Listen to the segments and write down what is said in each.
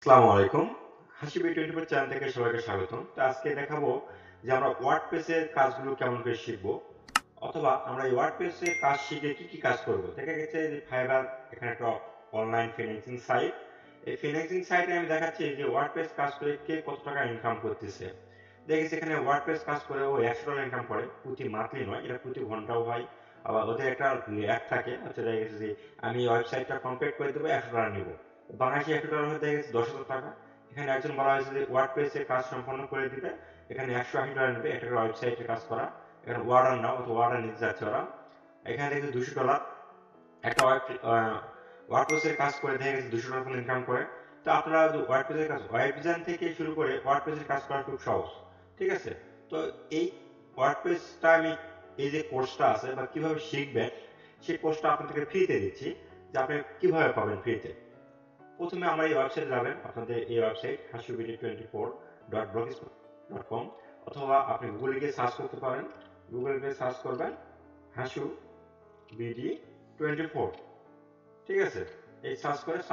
আসসালামু আলাইকুম। হাসি বি24 চ্যানেল থেকে সবাইকে স্বাগতম। তো আজকে দেখাবো যে আমরা ওয়ার্ডপ্রেস এর কাজগুলো কেমন করে শিখব, অথবা আমরা এই ওয়ার্ডপ্রেস এর কাজ শিখে কি কি কাজ করব। দেখা গেছে যে ফাইবার এখানে একটা অনলাইন ফ্রিল্যান্সিং সাইট। এই ফ্রিল্যান্সিং সাইটে আমি দেখাচ্ছি যে ওয়ার্ডপ্রেস কাজ করে কে কত টাকা ইনকাম করতেছে। দেখা গেছে এখানে ওয়ার্ডপ্রেস কাজ করে ও $100 ইনকাম করে, প্রতি মান্থলি নয়, এটা প্রতি ঘন্টাও হয়। আবার ওদের একটা অ্যাড থাকে, হচ্ছে দেখা গেছে যে আমি ওয়েবসাইটটা কমপ্লিট করে দেবো, $100 নিব। বাংলাদেশে $100 হয়ে দেখা গেছে 10,000 টাকা। এখানে একজন বলা হয়েছে যে ওয়ার্ডপ্রেস এর কাজ সম্পন্ন করে দিবে, এখানে $180 নেবে একটা ওয়েবসাইটের কাজ করা। এখানে ওয়ার্ডার নাও অথবা ওয়ার্ডার নিতে যাচ্ছে ওরা, এখানে দেখে $200 একটা ওয়ার্ডপ্রেস এর কাজ করে দেখা গেছে $200 করে ইনকাম করে। তো আপনারা ওয়ার্ডপ্রেস এর কাজ, ওয়েব ডিজাইন থেকে শুরু করে ওয়ার্ডপ্রেস এর কাজ করা খুব সহজ, ঠিক আছে? তো এই ওয়ার্ডপ্রেসটা আমি, এই যে কোর্সটা আছে বা কিভাবে শিখবেন সেই কোর্সটা আপনাদেরকে ফ্রিতে দিচ্ছি, যে আপনি কিভাবে পাবেন ফ্রিতে। প্রথমে আমরা এই ওয়েবসাইটে যাবেন, আপনাদের এই ওয়েবসাইট hasubd24.blogspot.com, অথবা আপনি গুগলে গিয়ে সার্চ করতে পারেন। গুগলে গিয়ে সার্চ করবেন হাসু বিডি 24, ঠিক আছে? এই সার্চ করবেন,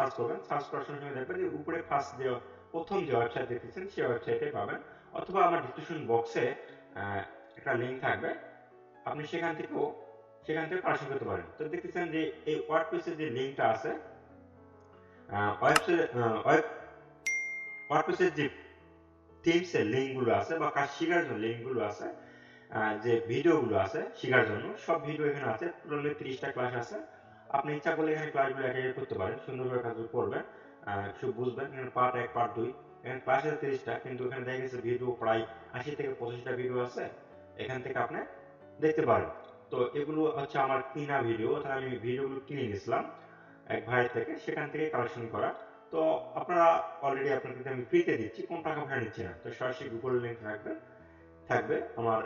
সার্চ করার সঙ্গে দেখবেন যে উপরে ফার্স্ট যে প্রথম যে ওয়েবসাইট দেখতেছেন সেই ওয়েবসাইটে পাবেন, অথবা আমার ডিসক্রিপশন বক্সে একটা লিঙ্ক থাকবে, আপনি সেখান থেকে কালেকশন করতে পারেন। তো দেখতেছেন যে এই ওয়ার্ডপ্রেসের যে লিঙ্কটা আছে, ওয়ার্ডপ্রেসের যে থিমসের লিঙ্কগুলো আছে বা কাজ শেখার জন্য লিঙ্কগুলো আছে, যে ভিডিওগুলো আছে শেখার জন্য, সব ভিডিও এখানে আছে। টোটালি 30টা ক্লাস আছে। আপনি ইচ্ছা করলে এখানে ক্লাসগুলো এক এক করতে পারেন, সুন্দরভাবে কাজগুলো করবেন, একটু বুঝবেন। এখানে পার্ট 1 পার্ট 2, এখানে ক্লাস আছে 30টা, কিন্তু এখানে দেখা গেছে ভিডিও প্রায় 80 থেকে 85টা ভিডিও আছে, এখান থেকে আপনি দেখতে পারেন। তো এগুলো হচ্ছে আমার কিনা ভিডিও, তাহলে আমি ভিডিওগুলো কিনে নিয়েছিলাম এক ভাইয়ের থেকে, সেখান থেকে কালেকশন করা। তো আপনারা অলরেডি আপনাদেরকে আমি ফ্রিতে দিচ্ছি, কোনো টাকা পয়সা নিচ্ছি না। তো সরাসরি গুগল লিঙ্ক থাকবে আমার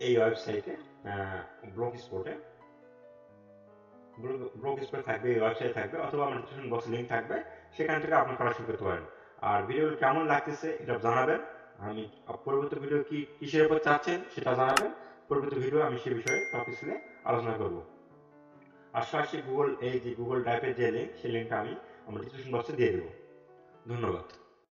এই ওয়েবসাইটে, ব্লগ স্পটে থাকবে, এই ওয়েবসাইট থাকবে, অথবা আমার ডিসক্রিপশন বক্সে লিঙ্ক থাকবে, সেখান থেকে আপনি কালেকশন করতে পারেন। আর ভিডিও কেমন লাগতেছে এটা জানাবেন। আমি পরবর্তী ভিডিও কিসের উপর চাচ্ছেন সেটা জানাবেন। পরবর্তী ভিডিও আমি সে বিষয়ে টপিক নিয়ে আলোচনা করব। আর সরাসরি এই যে গুগল ড্রাইভের যে লিঙ্ক, সেই লিঙ্কটা আমি আমার ডিসক্রিপশন বক্সে দিয়ে দেবো। ধন্যবাদ।